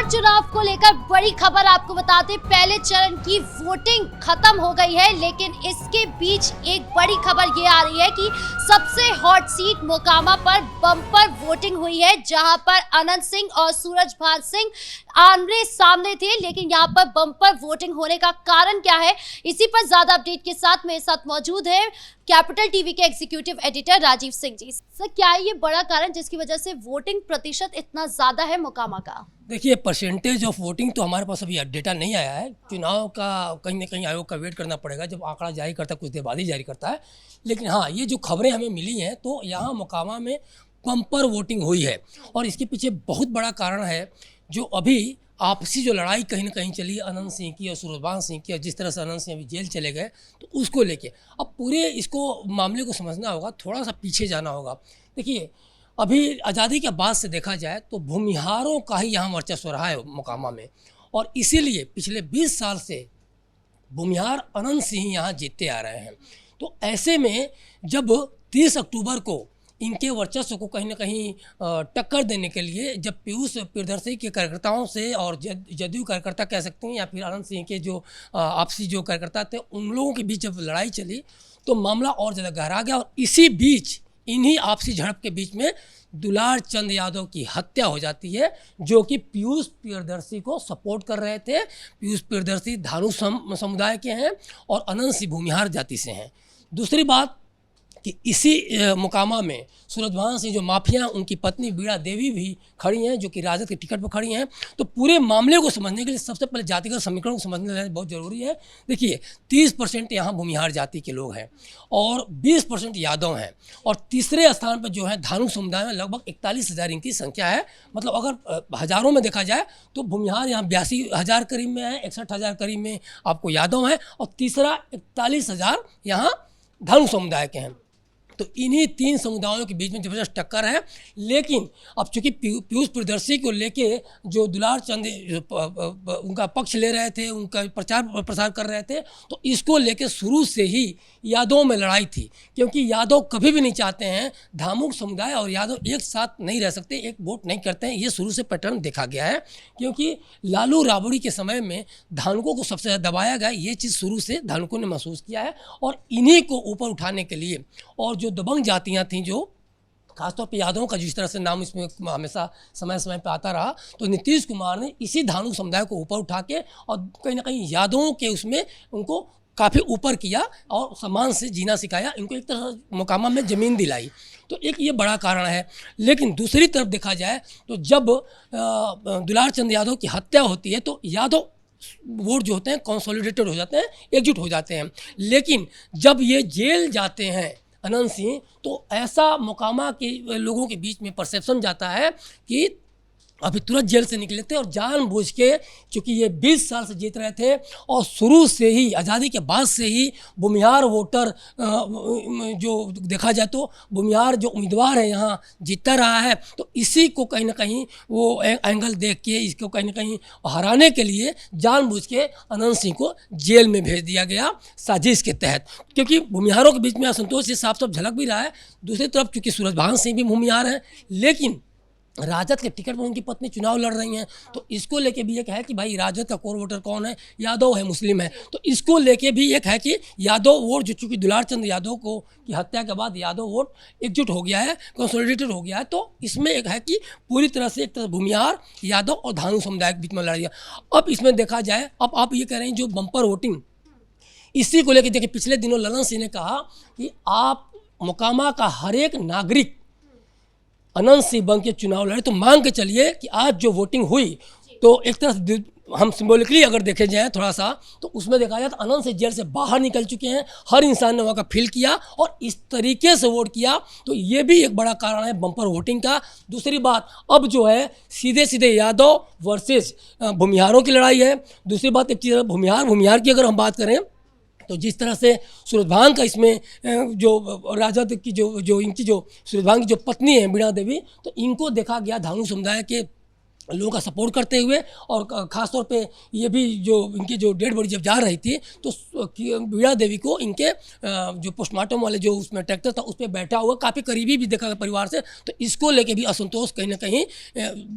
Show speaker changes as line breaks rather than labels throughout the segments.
बिहार चुनाव को लेकर बड़ी खबर आपको बताते, पहले चरण की वोटिंग खत्म हो गई है, लेकिन इसके बीच एक बड़ी खबर ये आ रही है कि सबसे हॉट सीट मोकामा पर बम्पर वोटिंग हुई है, जहां पर अनंत सिंह और सूरजभान सिंह आमने सामने थे। लेकिन यहां पर बम्पर वोटिंग होने का कारण क्या है, इसी पर ज्यादा अपडेट के साथ मेरे साथ मौजूद है कैपिटल टीवी के executive editor Rajiv Singh ji. Sir, क्या है ये बड़ा कारण जिसकी वजह से वोटिंग प्रतिशत इतना ज्यादा है मोकामा का?
देखिए, परसेंटेज ऑफ वोटिंग तो हमारे पास अभी डेटा नहीं आया है। चुनाव का कहीं ना कहीं आयोग का वेट करना पड़ेगा, जब आंकड़ा जारी करता है कुछ देर बाद ही जारी करता है। लेकिन हाँ, ये जो खबरें हमें मिली हैं तो यहाँ मोकामा में बम्पर वोटिंग हुई है, और इसके पीछे बहुत बड़ा कारण है जो अभी आपसी जो लड़ाई कहीं ना कहीं चली अनंत सिंह की और सूरजभान सिंह की, और जिस तरह से अनंत सिंह अभी जेल चले गए, तो उसको लेके अब पूरे इसको मामले को समझना होगा, थोड़ा सा पीछे जाना होगा। देखिए, अभी आज़ादी के बाद से देखा जाए तो भूमिहारों का ही यहाँ वर्चस्व रहा है मोकामा में, और इसीलिए पिछले 20 साल से भूमिहार अनंत सिंह यहाँ जीतते आ रहे हैं। तो ऐसे में जब 30 अक्टूबर को इनके वर्चस्व को कहीं ना कहीं टक्कर देने के लिए, जब पीयूष प्रियदर्शी के कार्यकर्ताओं से और जदयू कार्यकर्ता कह सकते हैं, या फिर अनंत सिंह के जो आपसी जो कार्यकर्ता थे, उन लोगों के बीच जब लड़ाई चली तो मामला और ज़्यादा गहरा गया, और इसी बीच इन्हीं आपसी झड़प के बीच में दुलार चंद यादव की हत्या हो जाती है, जो कि पीयूष प्रियदर्शी को सपोर्ट कर रहे थे। पीयूष प्रियदर्शी धानु समुदाय के हैं और अनंत सिंह भूमिहार जाति से हैं। दूसरी बात कि इसी मोकामा में सूरजभान सिंह जो माफिया, उनकी पत्नी बीड़ा देवी भी खड़ी हैं, जो कि राजद के टिकट पर खड़ी हैं। तो पूरे मामले को समझने के लिए सबसे पहले जातिगत समीकरण को समझना बहुत ज़रूरी है। देखिए, 30% यहाँ भूमिहार जाति के लोग हैं और 20% यादव हैं, और तीसरे स्थान पर जो है धानु समुदाय में लगभग 41,000 इनकी संख्या है। मतलब अगर हज़ारों में देखा जाए तो भूमिहार यहाँ 82,000 करीब में है, 61,000 करीब में आपको यादव हैं, और तीसरा 41,000 यहाँ धानु समुदाय के हैं। तो इन्हीं तीन समुदायों के बीच में जबरदस्त टक्कर है। लेकिन अब चूंकि पीयूष प्रियदर्शी को लेके जो दुलार चंद उनका पक्ष ले रहे थे, उनका प्रचार प्रसार कर रहे थे, तो इसको लेके शुरू से ही यादवों में लड़ाई थी, क्योंकि यादव कभी भी नहीं चाहते हैं, धामुक समुदाय और यादव एक साथ नहीं रह सकते, एक वोट नहीं करते हैं। ये शुरू से पैटर्न देखा गया है, क्योंकि लालू राबड़ी के समय में धानुकों को सबसे ज़्यादा दबाया गया। ये चीज़ शुरू से धानुकों ने महसूस किया है, और इन्हीं को ऊपर उठाने के लिए, और जो दबंग जातियां थीं, जो खासतौर पे यादवों का जिस तरह से नाम इसमें हमेशा समय समय पे आता रहा, तो नीतीश कुमार ने इसी धानु समुदाय को ऊपर उठा के और कहीं ना कहीं यादवों के उसमें उनको काफ़ी ऊपर किया और सम्मान से जीना सिखाया, इनको एक तरह मोकामा में ज़मीन दिलाई। तो एक ये बड़ा कारण है। लेकिन दूसरी तरफ देखा जाए तो जब दुलार चंद यादव की हत्या होती है तो यादव वोट जो होते हैं कंसोलिडेटेड हो जाते हैं, एकजुट हो जाते हैं। लेकिन जब ये जेल जाते हैं अनंत सिंह, तो ऐसा मोकामा के लोगों के बीच में परसेप्शन जाता है कि अभी तुरंत जेल से निकले थे, और जानबूझ के, क्योंकि ये 20 साल से जीत रहे थे और शुरू से ही आज़ादी के बाद से ही भूमिहार वोटर जो देखा जाए तो भूमिहार जो उम्मीदवार है यहाँ जीतता रहा है। तो इसी को कहीं ना कहीं वो एंगल देख के इसको कहीं ना कहीं हराने के लिए जानबूझ के अनंत सिंह को जेल में भेज दिया गया साजिश के तहत, क्योंकि भूमिहारों के बीच में असंतोष ये साफ साफ झलक भी रहा है। दूसरी तरफ चूँकि सूरजभान सिंह भी भूमिहार हैं, लेकिन राजद के टिकट पर उनकी पत्नी चुनाव लड़ रही हैं, तो इसको लेके भी एक है कि भाई राजद का कोर वोटर कौन है, यादव है, मुस्लिम है। तो इसको लेके भी एक है कि यादव वोट जो चूँकि दुलार चंद यादव को की हत्या के बाद यादव वोट एकजुट हो गया है, कंसोलिडेटेड हो गया है। तो इसमें एक है कि पूरी तरह से एक तरह भूमिहार, यादव और धानु समुदाय के बीच में लड़ाई है। अब इसमें देखा जाए, अब आप ये कह रहे हैं जो बम्पर वोटिंग, इसी को लेकर देखिए, पिछले दिनों ललन सिंह ने कहा कि आप मोकामा का हर एक नागरिक अनंत सिंह बन के चुनाव लड़े। तो मान के चलिए कि आज जो वोटिंग हुई, तो एक तरह से हम सिंबॉलिकली अगर देखे जाए थोड़ा सा, तो उसमें देखा जाए तो अनंत सिंह जेल से बाहर निकल चुके हैं। हर इंसान ने वहाँ का फील किया और इस तरीके से वोट किया, तो ये भी एक बड़ा कारण है बम्पर वोटिंग का। दूसरी बात, अब जो है सीधे सीधे यादव वर्सेस भूमिहारों की लड़ाई है। दूसरी बात, एक चीज़ भूमिहार की अगर हम बात करें, तो जिस तरह से सूरजभान का इसमें जो राजद की जो इनकी जो सूरजभान की जो पत्नी है बीड़ा देवी, तो इनको देखा गया धानु समुदाय के लोगों का सपोर्ट करते हुए, और ख़ास तौर पे ये भी जो इनकी जो डेड बॉडी जब जा रही थी तो वीणा देवी को इनके जो पोस्टमार्टम वाले जो उसमें ट्रैक्टर था उस पर बैठा हुआ काफ़ी करीबी भी देखा गया परिवार से। तो इसको लेके भी असंतोष कहीं ना कहीं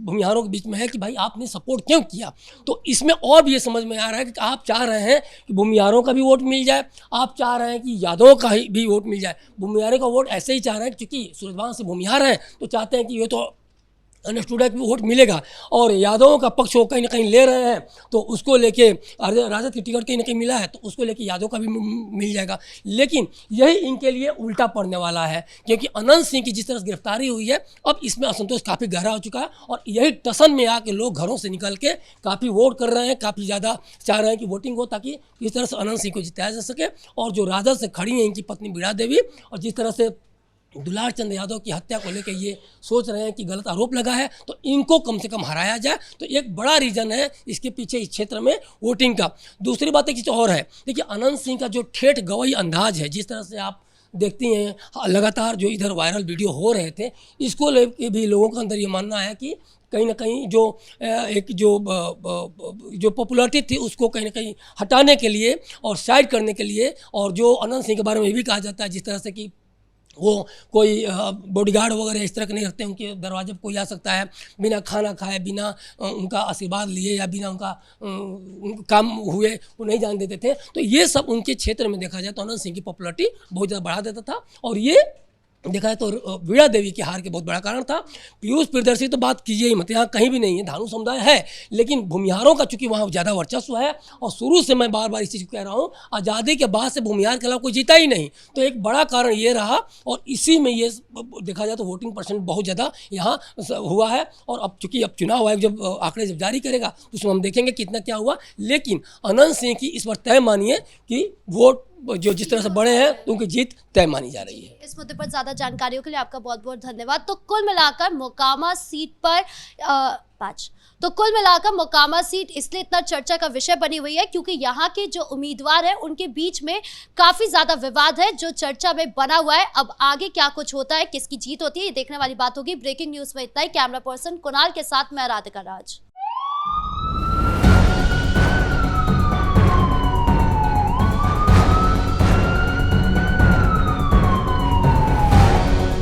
भूमिहारों के बीच में है कि भाई आपने सपोर्ट क्यों किया। तो इसमें और भी ये समझ में आ रहा है कि आप चाह रहे हैं कि भूमिहारों का भी वोट मिल जाए, आप चाह रहे हैं कि यादवों का भी वोट मिल जाए। भूमिहारों का वोट ऐसे ही चाह रहे हैं क्योंकि सूरजवान से भूमिहार हैं तो चाहते हैं कि ये तो अंडरस्टूड है कि वोट मिलेगा, और यादवों का पक्ष वो कहीं ना कहीं ले रहे हैं तो उसको लेके राजद की टिकट कहीं ना कहीं मिला है तो उसको लेके यादव का भी मिल जाएगा। लेकिन यही इनके लिए उल्टा पड़ने वाला है क्योंकि अनंत सिंह की जिस तरह से गिरफ्तारी हुई है अब इसमें असंतोष काफ़ी गहरा हो चुका है, और यही टसन में आके लोग घरों से निकल के काफ़ी वोट कर रहे हैं, काफ़ी ज़्यादा चाह रहे हैं कि वोटिंग हो ताकि इस तरह से अनंत सिंह को जिताया जा सके। और जो राजद से खड़ी हैं इनकी पत्नी वीणा देवी, और जिस तरह से दुलार चंद यादव की हत्या को लेकर ये सोच रहे हैं कि गलत आरोप लगा है तो इनको कम से कम हराया जाए, तो एक बड़ा रीज़न है इसके पीछे इस क्षेत्र में वोटिंग का। दूसरी बात एक चीज़ और है, देखिए अनंत सिंह का जो ठेठ गवई अंदाज है, जिस तरह से आप देखती हैं लगातार जो इधर वायरल वीडियो हो रहे थे, इसको लेकर भी लोगों के अंदर ये मानना है कि कहीं ना कहीं जो एक जो पॉपुलरिटी थी उसको कहीं ना कहीं हटाने के लिए और साइड करने के लिए, और जो अनंत सिंह के बारे में ये भी कहा जाता है जिस तरह से कि वो कोई बॉडीगार्ड वगैरह इस तरह के नहीं रखते, उनके दरवाजे पर कोई आ सकता है बिना खाना खाए, बिना उनका आशीर्वाद लिए या बिना उनका काम हुए वो नहीं जान देते थे। तो ये सब उनके क्षेत्र में देखा जाए तो अनंत सिंह की पॉपुलरिटी बहुत ज़्यादा बढ़ा देता था, और ये देखा है तो वीणा देवी के हार के बहुत बड़ा कारण था। पीयूष प्रियदर्शी तो बात कीजिए ही मत, यहाँ कहीं भी नहीं है, धानु समुदाय है, लेकिन भूमिहारों का चूंकि वहाँ ज़्यादा वर्चस्व है, और शुरू से मैं बार बार इस चीज़ को कह रहा हूँ आज़ादी के बाद से भूमिहार के अलावा कोई जीता ही नहीं, तो एक बड़ा कारण ये रहा, और इसी में ये देखा जाए तो वोटिंग परसेंट बहुत ज़्यादा यहाँ हुआ है। और अब चूँकि अब चुनाव आयोग जब आंकड़े जब जारी करेगा तो उसमें हम देखेंगे कितना क्या हुआ, लेकिन अनंत सिंह की इस बार तय मानिए कि वोट जो जिस तरह से बढ़े हैं उनकी जीत तय मानी जा रही है।
इस मुद्दे पर ज्यादा जानकारियों के लिए आपका बहुत बहुत धन्यवाद। तो कुल मिलाकर मोकामा सीट पर 5 तो कुल मिलाकर मोकामा सीट इसलिए इतना चर्चा का विषय बनी हुई है क्योंकि यहाँ के जो उम्मीदवार हैं उनके बीच में काफी ज्यादा विवाद है जो चर्चा में बना हुआ है। अब आगे क्या कुछ होता है, किसकी जीत होती है, ये देखने वाली बात होगी। ब्रेकिंग न्यूज में इतना ही। कैमरा पर्सन कुणाल के साथ मैं राधिका राज।